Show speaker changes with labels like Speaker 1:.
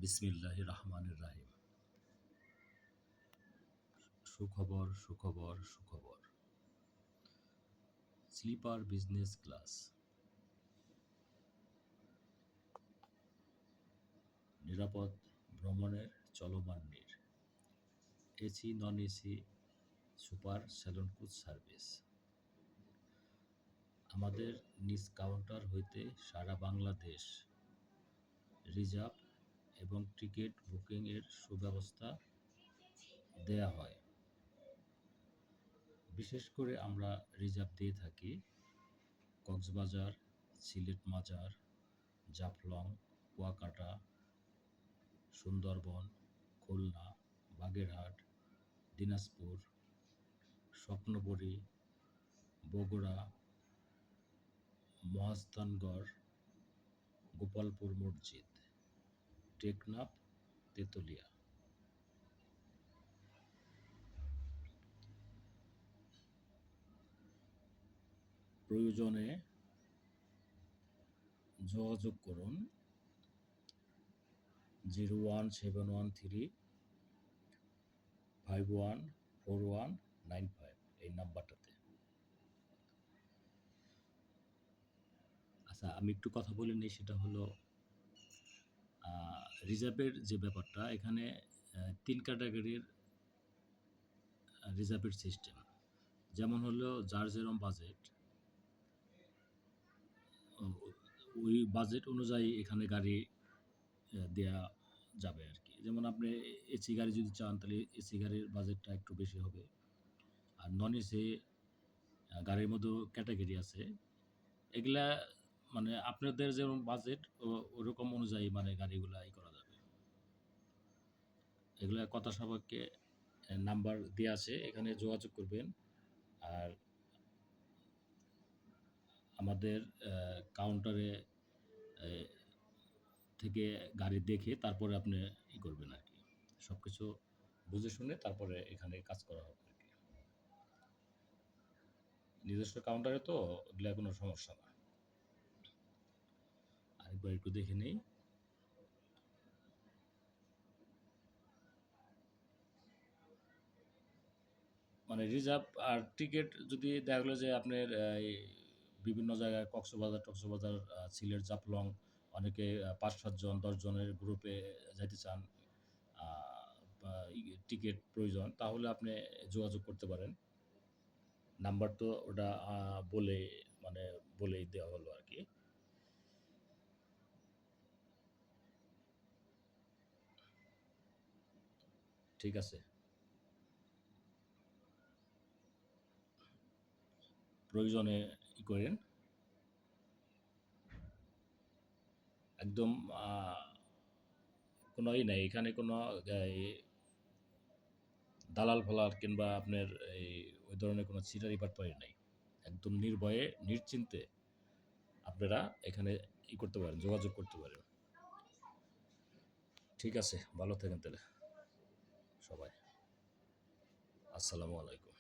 Speaker 1: বিসমিল্লাহির রহমানির রাহিম। সুখবর, সুখবর, সুখবর। স্লিপার বিজনেস ক্লাস, নিরাপদ ভ্রমণের চলমান নীড়, AC non AC super saloon coach service. আমাদের নিজ কাউন্টার হইতে সারা বাংলাদেশ রিজার্ভ এবং টিকিট বুকিং এর সুব্যবস্থা দেয়া হয়। বিশেষ করে আমরা রিজার্ভ দিয়ে থাকি কক্সবাজার, সিলেট মাজার, জাফলং, কুয়াকাটা, সুন্দরবন, খুলনা, বাগেরহাট, দিনাজপুর, স্বপ্নপুরী, বগুড়া, মহাস্থানগড়, গোপালপুর মসজিদ, টেকনাফ, তেতুলিয়া। প্রয়োজনে যোগাযোগ করুন 01713514195 এই নাম্বারটাতে। আচ্ছা, আমি একটু কথা বলে নিই, সেটা হলো রিজার্ভের যে ব্যাপারটা, এখানে 3 ক্যাটাগরির রিজার্ভের সিস্টেম। যেমন হলো যার যেরকম বাজেট, ওই বাজেট অনুযায়ী এখানে গাড়ি দেয়া যাবে আর কি। যেমন আপনি এসি গাড়ি যদি চান তাহলে এসি গাড়ির বাজেটটা একটু বেশি হবে, আর নন এসি গাড়ির মধ্যেও ক্যাটাগরি আছে। এগুলা মানে আপনাদের যেরকম বাজেট ওরকম অনুযায়ী মানে গাড়িগুলা করা যাবে। এগুলা কথা সাপেক্ষে নাম্বার দেওয়া আছে, এখানে যোগাযোগ করবেন। আর আমাদের কাউন্টারে থেকে গাড়ি দেখে তারপরে আপনি করবেন আর কি। সব কিছু বুঝে শুনে তারপরে এখানে কাজ করা হবে আর কি। নিজস্ব কাউন্টারে তো এগুলা কোনো সমস্যা না। আরেকবার একটু দেখে নেই। মানে রিজার্ভ আর টিকিট যদি দেখা গেলো যে আপনার বিভিন্ন জায়গায় কক্সবাজার, সিলেট, জাফলং, অনেকে 5-7 জন 10 জনের গ্রুপে যাইতে চান, টিকিট প্রয়োজন, তাহলে আপনি যোগাযোগ করতে পারেন। নাম্বার তো ওটা বলেই দেওয়া হলো আর কি। ঠিক আছে, প্রয়োজনে করেন। একদম কোনো নাই এখানে, কোনো দালাল ফালাল কিংবা আপনার ওই ধরনের কোনো চিটারি বাটপারি নাই। একদম নির্ভয়ে নিশ্চিন্তে আপনারা এখানে করতে পারেন, যোগাযোগ করতে পারেন। ঠিক আছে, ভালো থাকেন তাহলে সবাই। আসসালামু আলাইকুম।